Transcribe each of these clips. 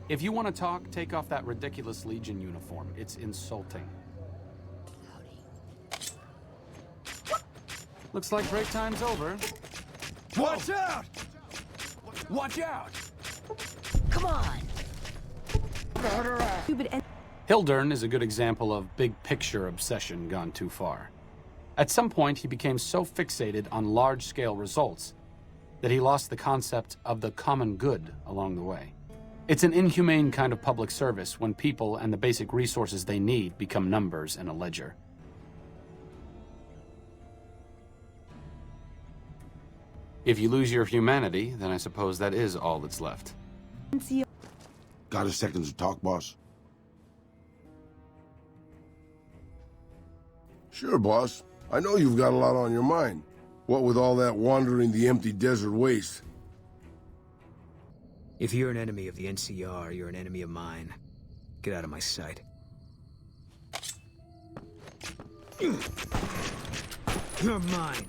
If you want to talk, take off that ridiculous Legion uniform. It's insulting. Looks like break time's over. Watch out! Watch out! Come on! Hildern is a good example of big-picture obsession gone too far. At some point, he became so fixated on large-scale results that he lost the concept of the common good along the way. It's an inhumane kind of public service when people and the basic resources they need become numbers in a ledger. If you lose your humanity, then I suppose that is all that's left. Got a second to talk, boss? Sure, boss. I know you've got a lot on your mind. What with all that wandering the empty desert waste. If you're an enemy of the NCR, you're an enemy of mine. Get out of my sight. You're mine.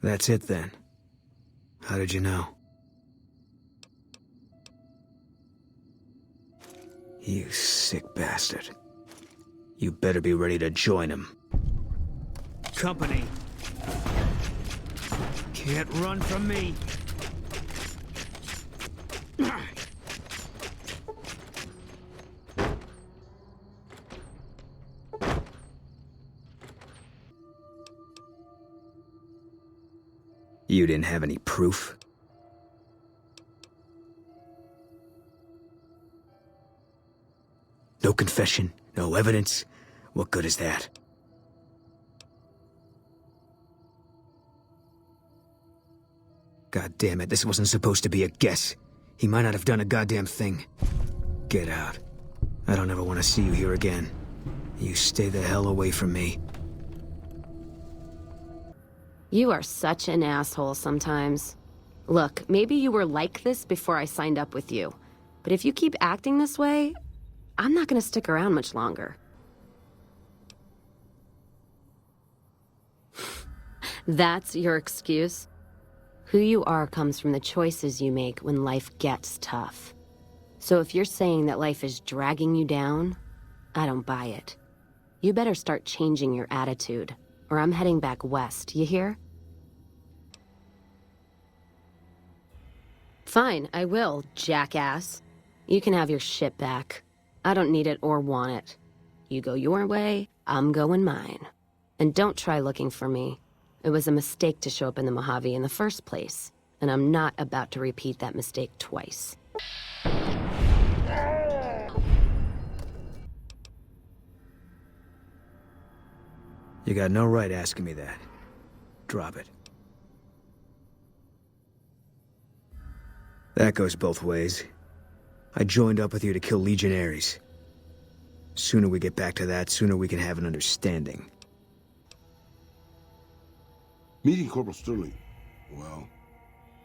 That's it then. How did you know? You sick bastard. You better be ready to join him. Company. Can't run from me. You didn't have any proof? No confession, no evidence. What good is that? God damn it, this wasn't supposed to be a guess. He might not have done a goddamn thing. Get out. I don't ever want to see you here again. You stay the hell away from me. You are such an asshole sometimes. Look, maybe you were like this before I signed up with you. But if you keep acting this way, I'm not gonna stick around much longer. That's your excuse? Who you are comes from the choices you make when life gets tough. So if you're saying that life is dragging you down, I don't buy it. You better start changing your attitude, or I'm heading back west, you hear? Fine, I will, jackass. You can have your shit back. I don't need it or want it. You go your way, I'm going mine. And don't try looking for me. It was a mistake to show up in the Mojave in the first place, and I'm not about to repeat that mistake twice. You got no right asking me that. Drop it. That goes both ways. I joined up with you to kill legionaries. Sooner we get back to that, sooner we can have an understanding. Meeting Corporal Sterling, well,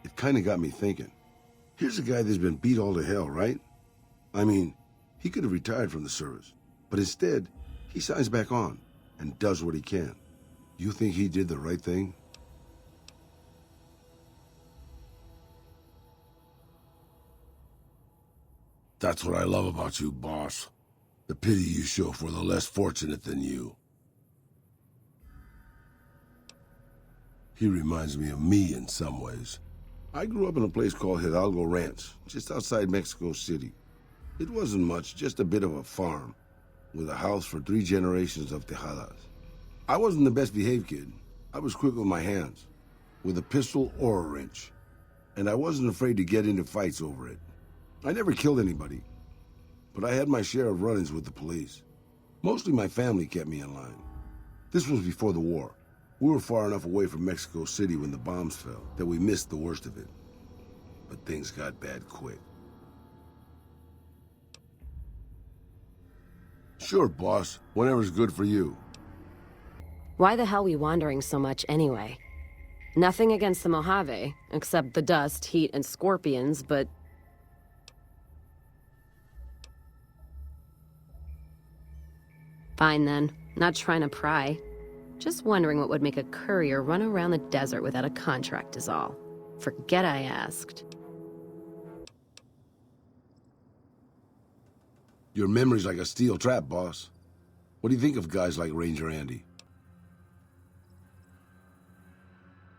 it kinda got me thinking. Here's a guy that's been beat all to hell, right? I mean, he could have retired from the service, but instead, he signs back on and does what he can. You think he did the right thing? That's what I love about you, boss. The pity you show for the less fortunate than you. He reminds me of me in some ways. I grew up in a place called Hidalgo Ranch, just outside Mexico City. It wasn't much, just a bit of a farm, with a house for 3 generations of Tejadas. I wasn't the best behaved kid. I was quick with my hands, with a pistol or a wrench. And I wasn't afraid to get into fights over it. I never killed anybody, but I had my share of run-ins with the police. Mostly my family kept me in line. This was before the war. We were far enough away from Mexico City when the bombs fell that we missed the worst of it. But things got bad quick. Sure, boss. Whenever's good for you. Why the hell we wandering so much anyway? Nothing against the Mojave, except the dust, heat, and scorpions, but... Fine then. Not trying to pry. Just wondering what would make a courier run around the desert without a contract is all. Forget I asked. Your memory's like a steel trap, boss. What do you think of guys like Ranger Andy?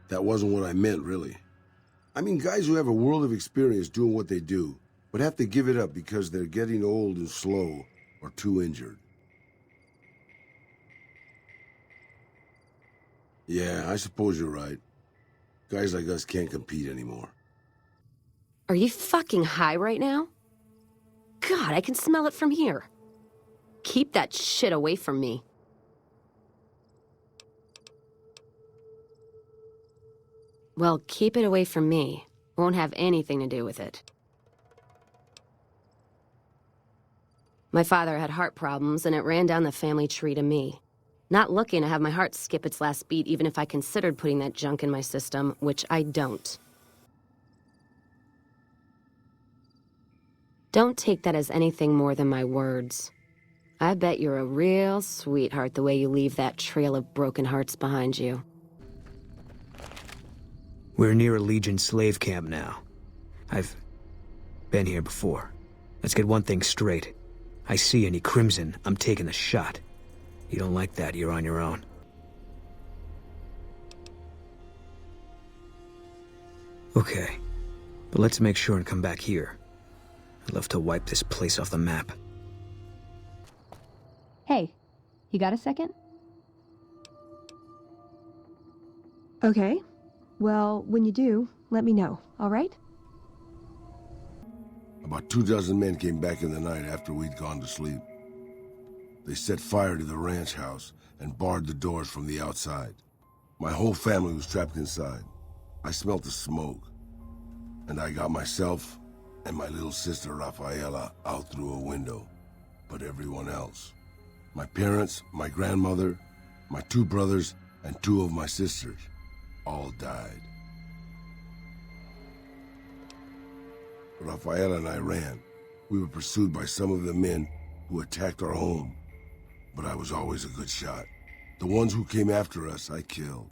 That wasn't what I meant, really. I mean guys who have a world of experience doing what they do, but have to give it up because they're getting old and slow or too injured. Yeah, I suppose you're right. Guys like us can't compete anymore. Are you fucking high right now? God, I can smell it from here. Keep that shit away from me. Well, keep it away from me. Won't have anything to do with it. My father had heart problems, and it ran down the family tree to me. Not looking to have my heart skip its last beat even if I considered putting that junk in my system, which I don't. Don't take that as anything more than my words. I bet you're a real sweetheart the way you leave that trail of broken hearts behind you. We're near a Legion slave camp now. I've been here before. Let's get one thing straight. I see any Crimson, I'm taking the shot. You don't like that, you're on your own. Okay, but let's make sure and come back here. I'd love to wipe this place off the map. Hey, you got a second? Okay. Well, when you do, let me know, all right? About 24 men came back in the night after we'd gone to sleep. They set fire to the ranch house and barred the doors from the outside. My whole family was trapped inside. I smelt the smoke, and I got myself and my little sister Rafaela out through a window. But everyone else, my parents, my grandmother, my 2 brothers, and 2 of my sisters, all died. Rafaela and I ran. We were pursued by some of the men who attacked our home. But I was always a good shot. The ones who came after us, I killed.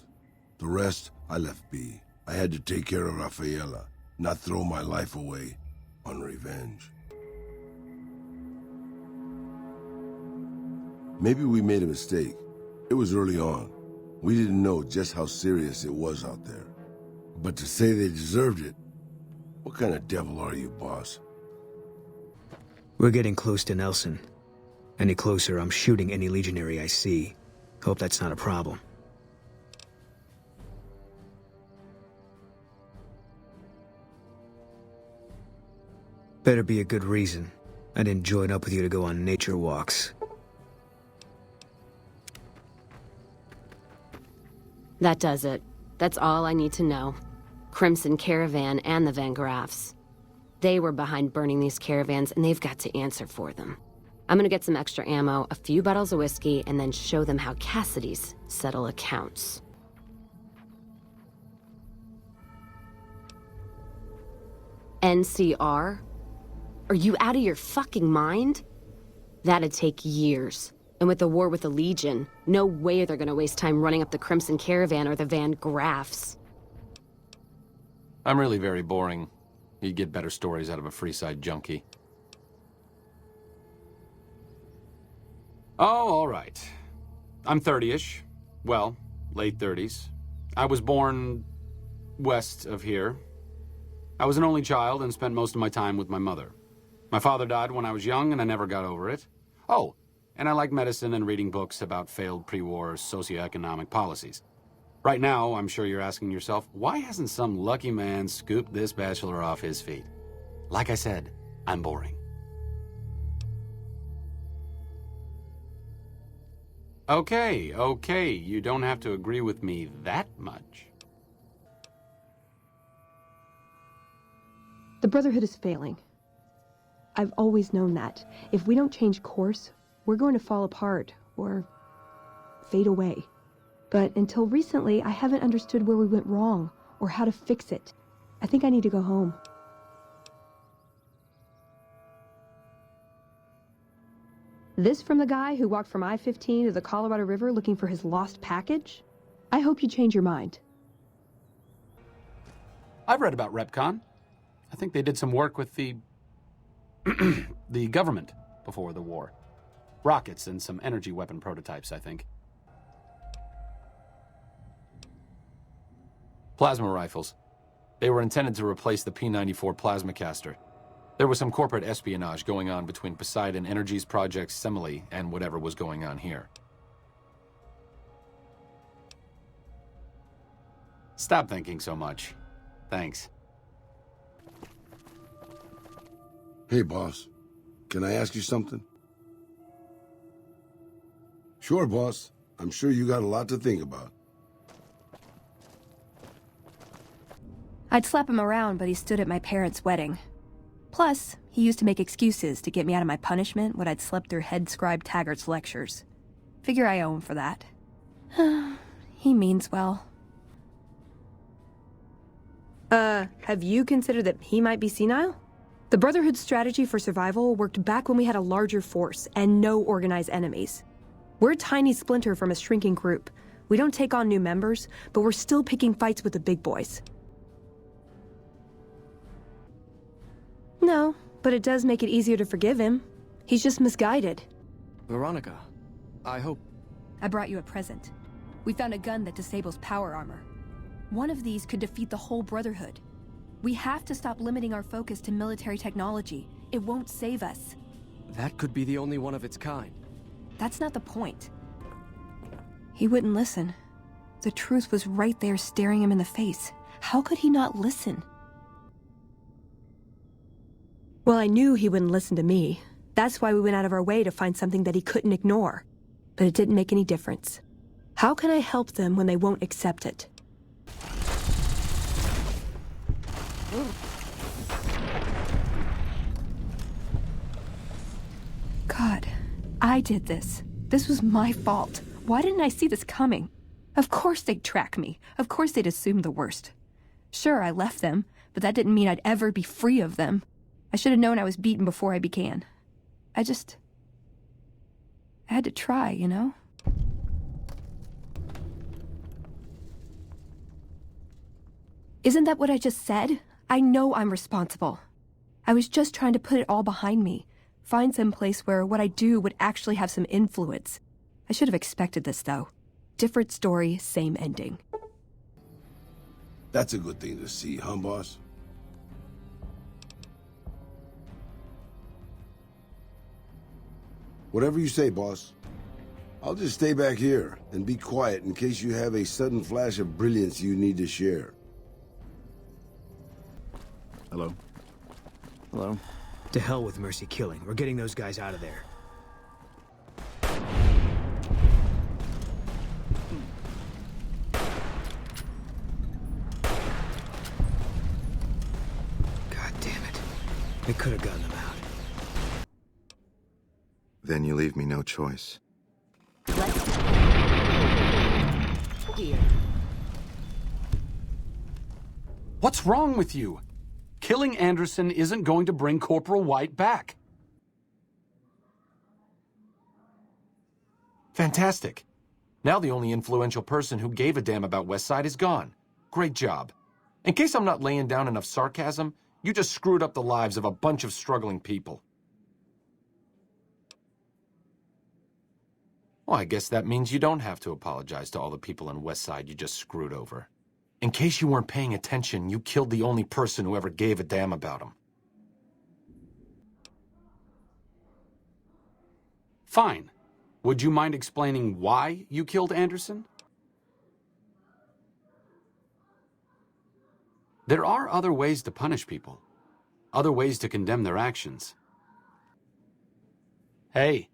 The rest, I left be. I had to take care of Rafaela, not throw my life away on revenge. Maybe we made a mistake. It was early on. We didn't know just how serious it was out there. But to say they deserved it, what kind of devil are you, boss? We're getting close to Nelson. Any closer, I'm shooting any legionary I see. Hope that's not a problem. Better be a good reason. I didn't join up with you to go on nature walks. That does it. That's all I need to know. Crimson Caravan and the Van Graffs. They were behind burning these caravans, and they've got to answer for them. I'm gonna get some extra ammo, a few bottles of whiskey, and then show them how Cassidy's settle accounts. NCR? Are you out of your fucking mind? That'd take years. And with the war with the Legion, no way they're gonna waste time running up the Crimson Caravan or the Van Graffs. I'm really very boring. You'd get better stories out of a Freeside junkie. Oh, all right. I'm 30-ish. Well, late 30s. I was born west of here. I was an only child and spent most of my time with my mother. My father died when I was young and I never got over it. Oh, and I like medicine and reading books about failed pre-war socioeconomic policies. Right now, I'm sure you're asking yourself, why hasn't some lucky man scooped this bachelor off his feet? Like I said, I'm boring. Okay, you don't have to agree with me that much. The Brotherhood is failing. I've always known that. If we don't change course, we're going to fall apart, or fade away. But until recently, I haven't understood where we went wrong, or how to fix it. I think I need to go home. This from the guy who walked from I-15 to the Colorado River looking for his lost package? I hope you change your mind. I've read about Repcon. I think they did some work with the the government before the war. Rockets and some energy weapon prototypes, I think. Plasma rifles. They were intended to replace the P-94 plasma caster. There was some corporate espionage going on between Poseidon Energy's Project Semele and whatever was going on here. Stop thinking so much. Thanks. Hey, boss. Can I ask you something? Sure, boss. I'm sure you got a lot to think about. I'd slap him around, but he stood at my parents' wedding. Plus, he used to make excuses to get me out of my punishment when I'd slept through head scribe Taggart's lectures. Figure I owe him for that. He means well. Have you considered that he might be senile? The Brotherhood's strategy for survival worked back when we had a larger force and no organized enemies. We're a tiny splinter from a shrinking group. We don't take on new members, but we're still picking fights with the big boys. No, but it does make it easier to forgive him. He's just misguided. Veronica, I hope... I brought you a present. We found a gun that disables power armor. One of these could defeat the whole Brotherhood. We have to stop limiting our focus to military technology. It won't save us. That could be the only one of its kind. That's not the point. He wouldn't listen. The truth was right there staring him in the face. How could he not listen? Well, I knew he wouldn't listen to me. That's why we went out of our way to find something that he couldn't ignore. But it didn't make any difference. How can I help them when they won't accept it? God, I did this. This was my fault. Why didn't I see this coming? Of course they'd track me. Of course they'd assume the worst. Sure, I left them, but that didn't mean I'd ever be free of them. I should have known I was beaten before I began. I had to try, you know? Isn't that what I just said? I know I'm responsible. I was just trying to put it all behind me. Find some place where what I do would actually have some influence. I should have expected this, though. Different story, same ending. That's a good thing to see, huh, boss? Whatever you say, boss. I'll just stay back here and be quiet in case you have a sudden flash of brilliance you need to share. Hello? Hello? To hell with mercy killing. We're getting those guys out of there. God damn it. We could have gotten them out. Then you leave me no choice. Here. What's wrong with you? Killing Anderson isn't going to bring Corporal White back. Fantastic. Now the only influential person who gave a damn about Westside is gone. Great job. In case I'm not laying down enough sarcasm, you just screwed up the lives of a bunch of struggling people. Well, I guess that means you don't have to apologize to all the people in Westside you just screwed over. In case you weren't paying attention, you killed the only person who ever gave a damn about him. Fine. Would you mind explaining why you killed Anderson? There are other ways to punish people. Other ways to condemn their actions. Hey,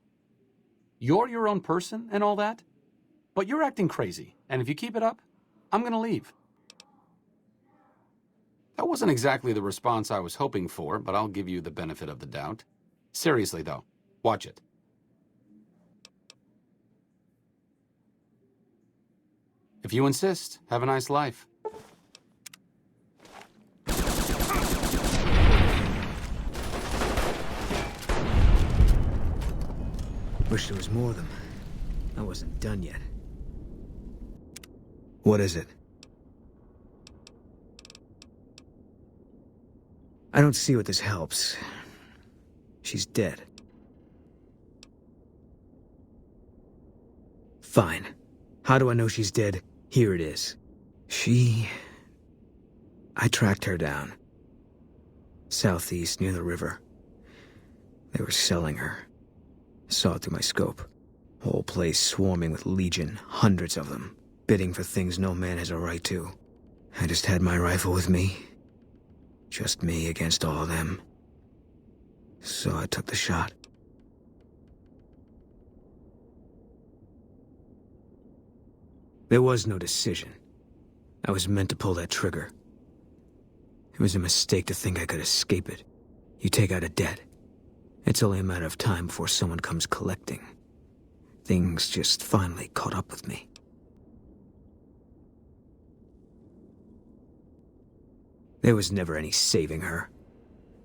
you're your own person and all that, but you're acting crazy, and if you keep it up, I'm gonna leave. That wasn't exactly the response I was hoping for, but I'll give you the benefit of the doubt. Seriously, though, watch it. If you insist, have a nice life. Wish there was more of them. I wasn't done yet. What is it? I don't see what this helps. She's dead. Fine. How do I know she's dead? Here it is. I tracked her down. Southeast, near the river. They were selling her. Saw it through my scope. Whole place swarming with Legion, hundreds of them, bidding for things no man has a right to. I just had my rifle with me. Just me against all of them. So I took the shot. There was no decision. I was meant to pull that trigger. It was a mistake to think I could escape it. You take out a debt. It's only a matter of time before someone comes collecting. Things just finally caught up with me. There was never any saving her.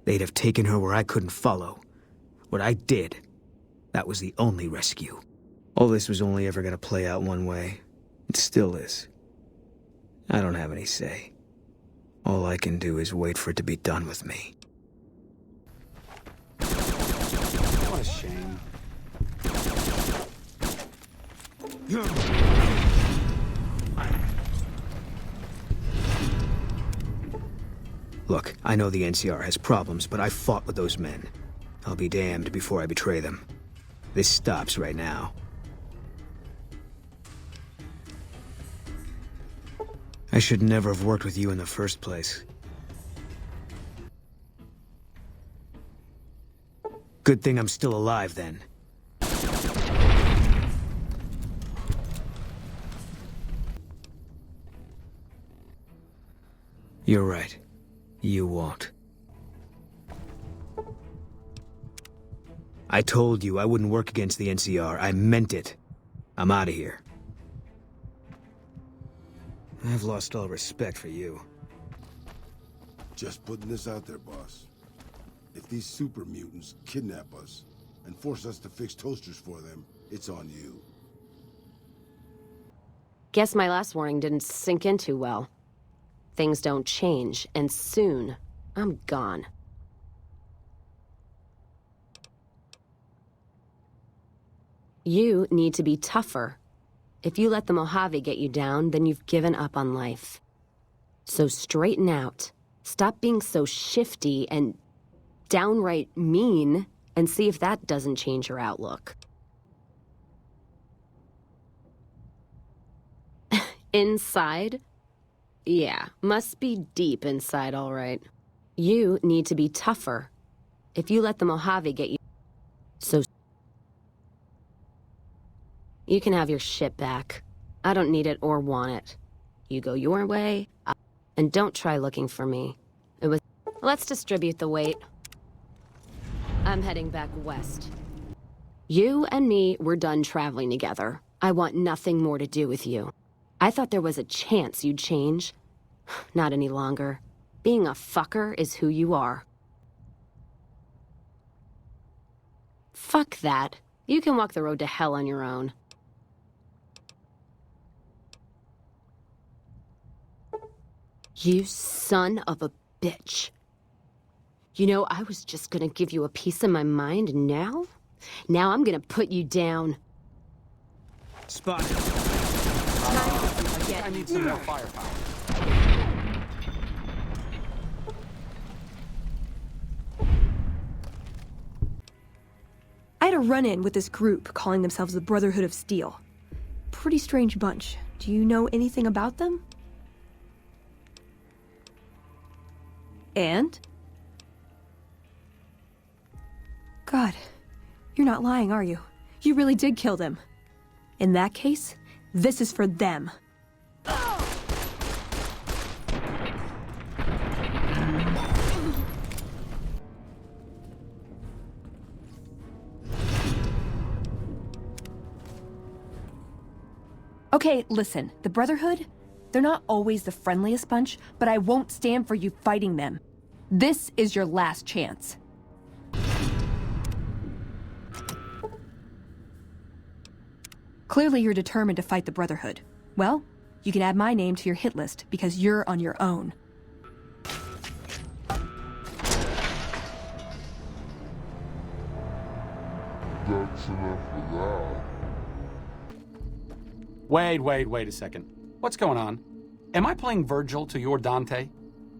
They'd have taken her where I couldn't follow. What I did, that was the only rescue. All this was only ever gonna play out one way. It still is. I don't have any say. All I can do is wait for it to be done with me. What a shame. Look, I know the NCR has problems, but I fought with those men. I'll be damned before I betray them. This stops right now. I should never have worked with you in the first place. Good thing I'm still alive, then. You're right. You won't. I told you I wouldn't work against the NCR. I meant it. I'm out of here. I've lost all respect for you. Just putting this out there, boss. If these super mutants kidnap us and force us to fix toasters for them, it's on you. Guess my last warning didn't sink in too well. Things don't change, and soon, I'm gone. You need to be tougher. If you let the Mojave get you down, then you've given up on life. So straighten out. Stop being so shifty and downright mean, and see if that doesn't change your outlook. Inside? Yeah, must be deep inside, all right. You need to be tougher. If you let the Mojave get you... So... You can have your shit back. I don't need it or want it. You go your way, and don't try looking for me. It was... Let's distribute the weight. I'm heading back west. You and me were done traveling together. I want nothing more to do with you. I thought there was a chance you'd change. Not any longer. Being a fucker is who you are. Fuck that. You can walk the road to hell on your own. You son of a bitch. You know, I was just gonna give you a piece of my mind, and now I'm gonna put you down. Spotted. I need some more firepower. I had a run-in with this group calling themselves the Brotherhood of Steel. Pretty strange bunch. Do you know anything about them? And? God, you're not lying, are you? You really did kill them. In that case, this is for them. Okay, listen, the Brotherhood, they're not always the friendliest bunch, but I won't stand for you fighting them. This is your last chance. Clearly you're determined to fight the Brotherhood. Well, you can add my name to your hit list because you're on your own. That's enough of that. Wait a second. What's going on? Am I playing Virgil to your Dante?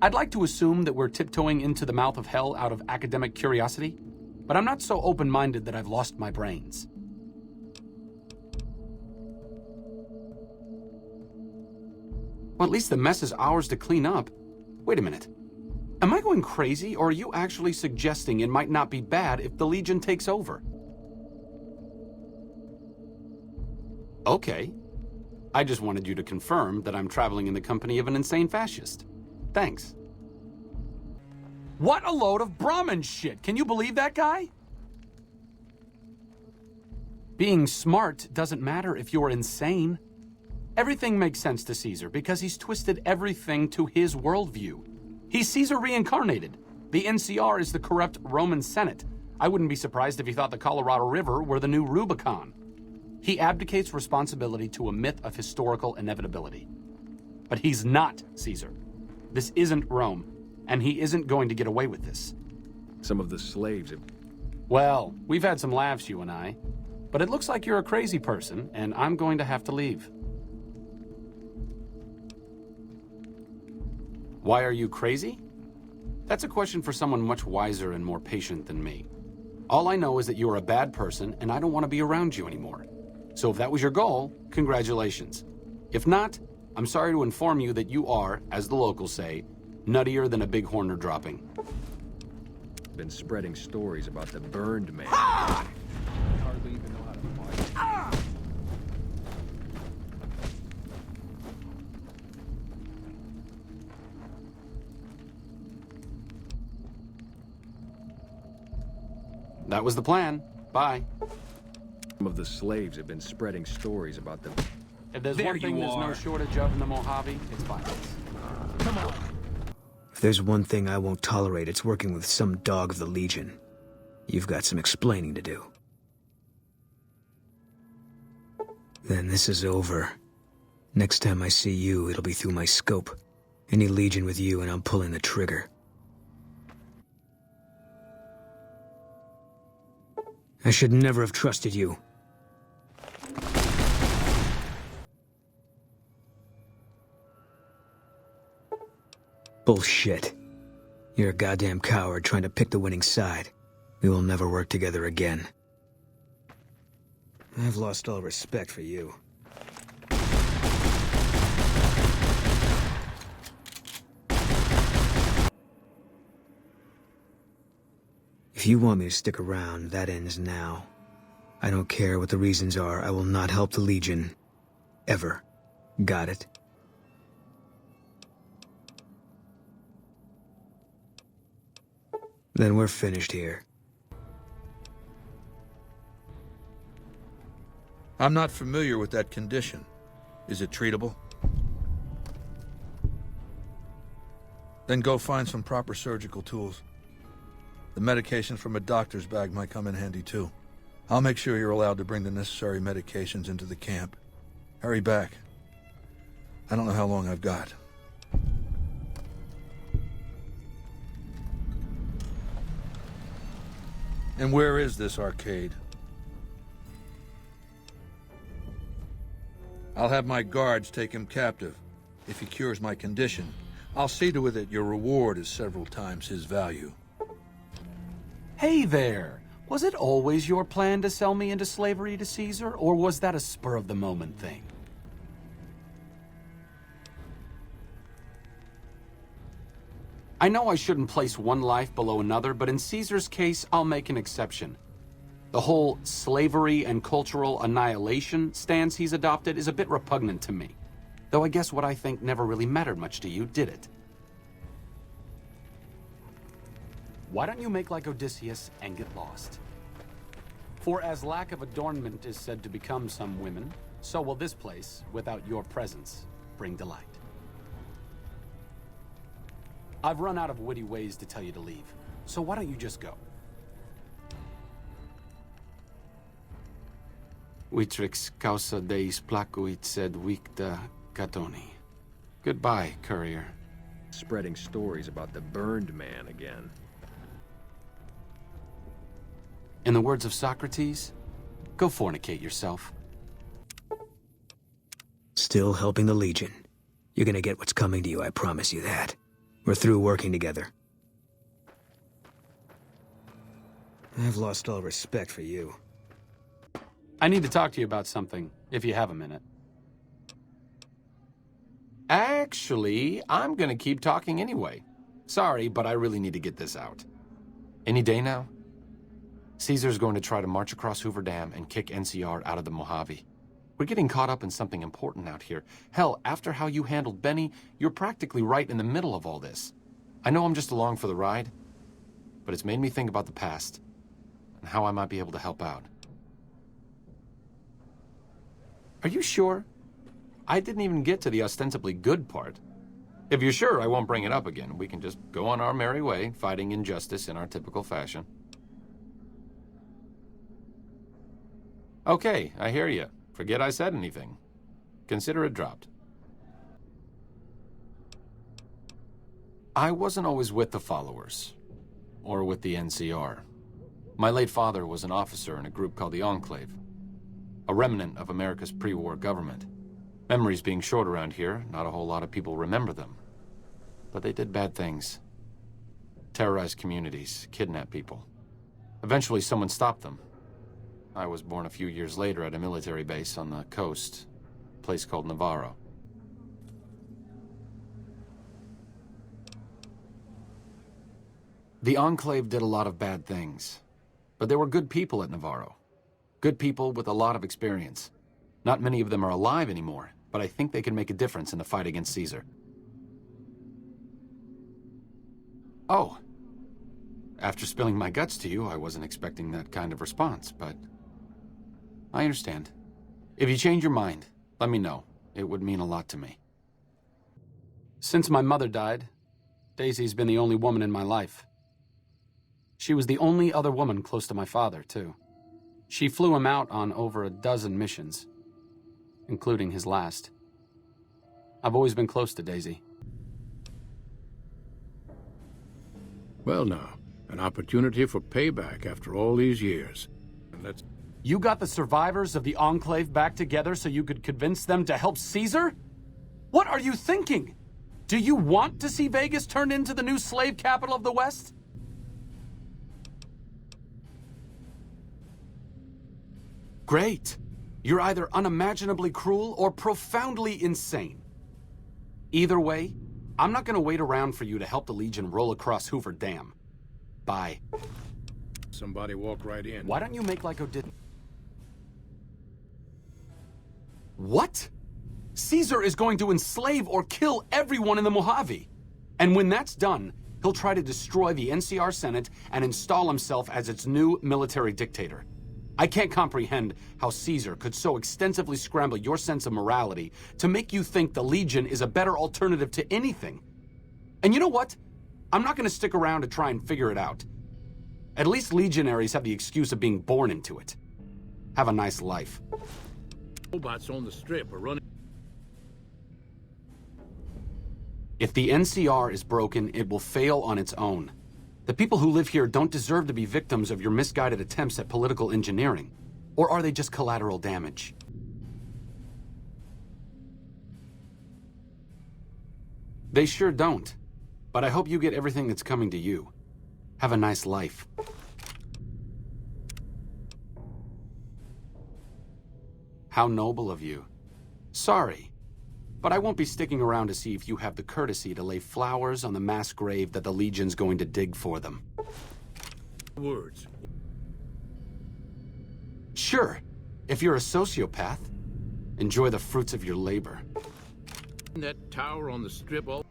I'd like to assume that we're tiptoeing into the mouth of hell out of academic curiosity, but I'm not so open-minded that I've lost my brains. Well, at least the mess is ours to clean up. Wait a minute. Am I going crazy, or are you actually suggesting it might not be bad if the Legion takes over? Okay. I just wanted you to confirm that I'm traveling in the company of an insane fascist. Thanks. What a load of Brahmin shit! Can you believe that guy? Being smart doesn't matter if you're insane. Everything makes sense to Caesar because he's twisted everything to his worldview. He's Caesar reincarnated. The NCR is the corrupt Roman Senate. I wouldn't be surprised if he thought the Colorado River were the new Rubicon. He abdicates responsibility to a myth of historical inevitability. But he's not Caesar. This isn't Rome, and he isn't going to get away with this. Some of the slaves have... Well, we've had some laughs, you and I. But it looks like you're a crazy person, and I'm going to have to leave. Why are you crazy? That's a question for someone much wiser and more patient than me. All I know is that you're a bad person, and I don't want to be around you anymore. So if that was your goal, congratulations. If not, I'm sorry to inform you that you are, as the locals say, nuttier than a bighorner dropping. Been spreading stories about the burned man. Ah! I hardly even know how to fight. Ah! That was the plan. Bye. Some of the slaves have been spreading stories about the... If there's one thing there's no shortage of in the Mojave, it's violence. Come on. If there's one thing I won't tolerate, it's working with some dog of the Legion. You've got some explaining to do. Then this is over. Next time I see you, it'll be through my scope. Any Legion with you and I'm pulling the trigger. I should never have trusted you. Bullshit. You're a goddamn coward trying to pick the winning side. We will never work together again. I've lost all respect for you. If you want me to stick around, that ends now. I don't care what the reasons are, I will not help the Legion. Ever. Got it? Then we're finished here. I'm not familiar with that condition. Is it treatable? Then go find some proper surgical tools. The medication from a doctor's bag might come in handy too. I'll make sure you're allowed to bring the necessary medications into the camp. Hurry back. I don't know how long I've got. And where is this arcade? I'll have my guards take him captive. If he cures my condition, I'll see to it that your reward is several times his value. Hey there! Was it always your plan to sell me into slavery to Caesar, or was that a spur-of-the-moment thing? I know I shouldn't place one life below another, but in Caesar's case, I'll make an exception. The whole slavery and cultural annihilation stance he's adopted is a bit repugnant to me. Though I guess what I think never really mattered much to you, did it? Why don't you make like Odysseus and get lost? For as lack of adornment is said to become some women, so will this place, without your presence, bring delight. I've run out of witty ways to tell you to leave, so why don't you just go? Vitrix causa deis placuit sed victa catoni. Goodbye, Courier. Spreading stories about the burned man again. In the words of Socrates, go fornicate yourself. Still helping the Legion. You're gonna get what's coming to you, I promise you that. We're through working together. I've lost all respect for you. I need to talk to you about something, if you have a minute. Actually, I'm gonna keep talking anyway. Sorry, but I really need to get this out. Any day now? Caesar's going to try to march across Hoover Dam and kick NCR out of the Mojave. We're getting caught up in something important out here. Hell, after how you handled Benny, you're practically right in the middle of all this. I know I'm just along for the ride, but it's made me think about the past and how I might be able to help out. Are you sure? I didn't even get to the ostensibly good part. If you're sure, I won't bring it up again. We can just go on our merry way, fighting injustice in our typical fashion. Okay, I hear you. Forget I said anything. Consider it dropped. I wasn't always with the followers, or with the NCR. My late father was an officer in a group called the Enclave, a remnant of America's pre-war government. Memories being short around here, not a whole lot of people remember them. But they did bad things. Terrorized communities, kidnapped people. Eventually someone stopped them. I was born a few years later at a military base on the coast, a place called Navarro. The Enclave did a lot of bad things, but there were good people at Navarro. Good people with a lot of experience. Not many of them are alive anymore, but I think they can make a difference in the fight against Caesar. Oh. After spilling my guts to you, I wasn't expecting that kind of response, but I understand. If you change your mind, let me know. It would mean a lot to me. Since my mother died, Daisy's been the only woman in my life. She was the only other woman close to my father, too. She flew him out on over a dozen missions, including his last. I've always been close to Daisy. Well now, an opportunity for payback after all these years. And let's... You got the survivors of the Enclave back together so you could convince them to help Caesar? What are you thinking? Do you want to see Vegas turned into the new slave capital of the West? Great. You're either unimaginably cruel or profoundly insane. Either way, I'm not gonna wait around for you to help the Legion roll across Hoover Dam. Bye. Somebody walk right in. Why don't you make like I didn't? What? Caesar is going to enslave or kill everyone in the Mojave. And when that's done, he'll try to destroy the NCR Senate and install himself as its new military dictator. I can't comprehend how Caesar could so extensively scramble your sense of morality to make you think the Legion is a better alternative to anything. And you know what? I'm not going to stick around to try and figure it out. At least legionaries have the excuse of being born into it. Have a nice life. Robots on the strip are running. If the NCR is broken, it will fail on its own. The people who live here don't deserve to be victims of your misguided attempts at political engineering. Or are they just collateral damage? They sure don't. But I hope you get everything that's coming to you. Have a nice life. How noble of you. Sorry, but I won't be sticking around to see if you have the courtesy to lay flowers on the mass grave that the Legion's going to dig for them. Words. Sure, if you're a sociopath, enjoy the fruits of your labor. That tower on the strip all...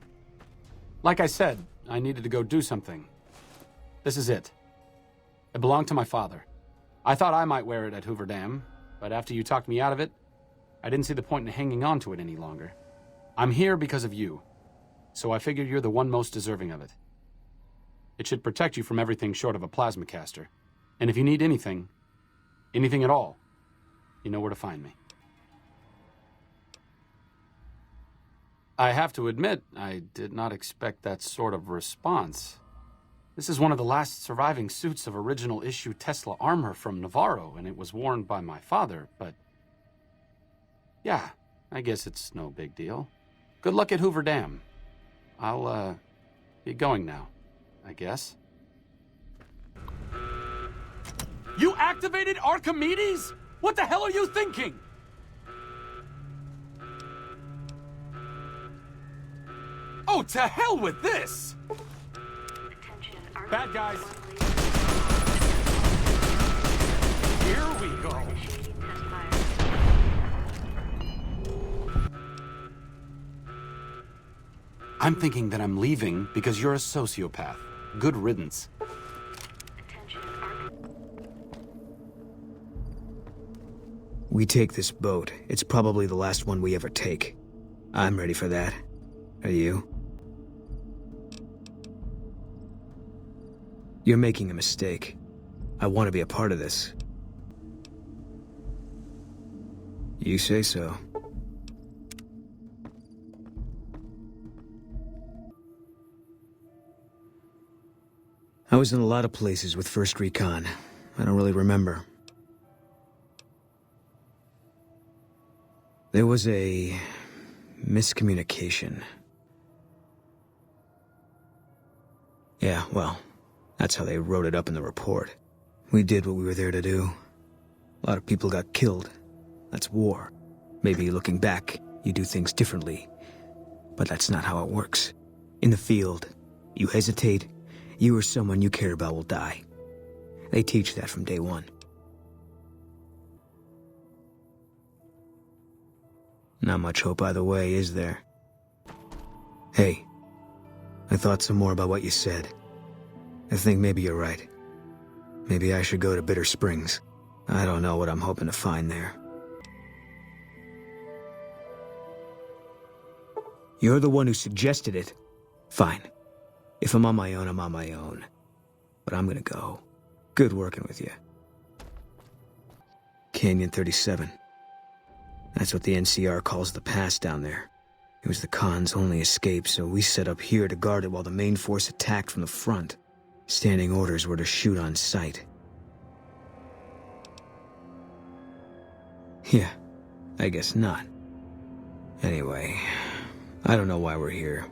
Like I said, I needed to go do something. This is it. It belonged to my father. I thought I might wear it at Hoover Dam, but after you talked me out of it, I didn't see the point in hanging on to it any longer. I'm here because of you, so I figured you're the one most deserving of it. It should protect you from everything short of a plasma caster. And if you need anything at all, you know where to find me. I have to admit, I did not expect that sort of response. This is one of the last surviving suits of original issue Tesla armor from Navarro, and it was worn by my father, but... yeah, I guess it's no big deal. Good luck at Hoover Dam. I'll, be going now, I guess. You activated Archimedes? What the hell are you thinking? Oh, to hell with this! Bad guys. Here we go. I'm thinking that I'm leaving because you're a sociopath. Good riddance. We take this boat. It's probably the last one we ever take. I'm ready for that. Are you? You're making a mistake. I want to be a part of this. You say so. I was in a lot of places with First Recon. I don't really remember. There was a miscommunication. Yeah, well, that's how they wrote it up in the report. We did what we were there to do. A lot of people got killed. That's war. Maybe looking back, you do things differently. But that's not how it works. In the field, you hesitate, you or someone you care about will die. They teach that from day one. Not much hope either way, is there? Hey, I thought some more about what you said. I think maybe you're right. Maybe I should go to Bitter Springs. I don't know what I'm hoping to find there. You're the one who suggested it. Fine. If I'm on my own, I'm on my own. But I'm gonna go. Good working with you. Canyon 37. That's what the NCR calls the pass down there. It was the Khan's only escape, so we set up here to guard it while the main force attacked from the front. Standing orders were to shoot on sight. Yeah, I guess not. Anyway, I don't know why we're here.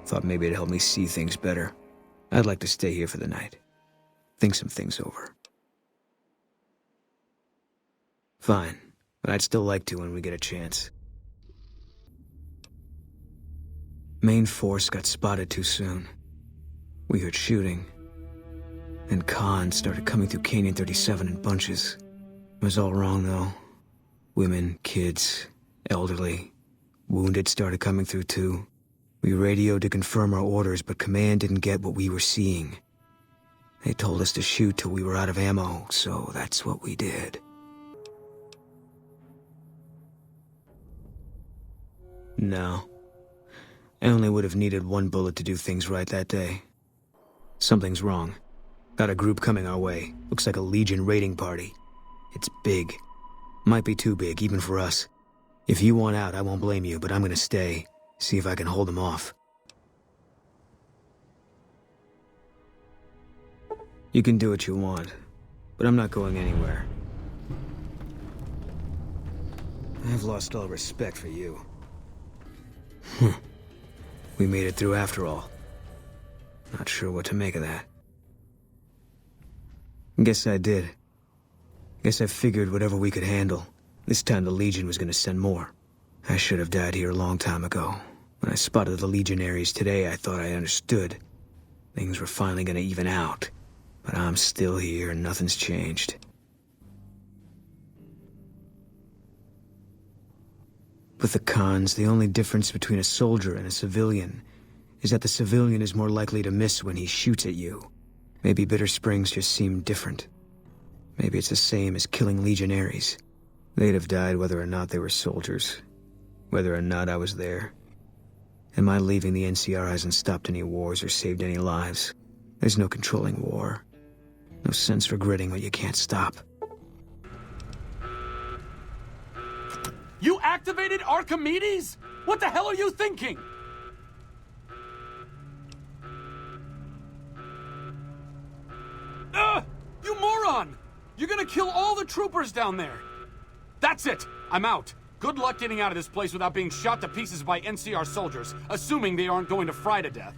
Thought maybe it'd help me see things better. I'd like to stay here for the night. Think some things over. Fine, but I'd still like to when we get a chance. Main force got spotted too soon. We heard shooting. And Khan started coming through Canyon 37 in bunches. It was all wrong, though. Women, kids, elderly. Wounded started coming through, too. We radioed to confirm our orders, but command didn't get what we were seeing. They told us to shoot till we were out of ammo, so that's what we did. No. I only would have needed one bullet to do things right that day. Something's wrong. Got a group coming our way. Looks like a Legion raiding party. It's big. Might be too big, even for us. If you want out, I won't blame you, but I'm gonna stay. See if I can hold them off. You can do what you want, but I'm not going anywhere. I've lost all respect for you. We made it through after all. Not sure what to make of that. Guess I did. Guess I figured whatever we could handle. This time the Legion was gonna send more. I should have died here a long time ago. When I spotted the Legionaries today, I thought I understood. Things were finally gonna even out. But I'm still here and nothing's changed. With the Khans, the only difference between a soldier and a civilian is that the civilian is more likely to miss when he shoots at you. Maybe Bitter Springs just seemed different. Maybe it's the same as killing legionaries. They'd have died whether or not they were soldiers. Whether or not I was there. And my leaving the NCR hasn't stopped any wars or saved any lives. There's no controlling war. No sense regretting what you can't stop. You activated Archimedes? What the hell are you thinking? You moron! You're gonna kill all the troopers down there! That's it! I'm out. Good luck getting out of this place without being shot to pieces by NCR soldiers, assuming they aren't going to fry to death.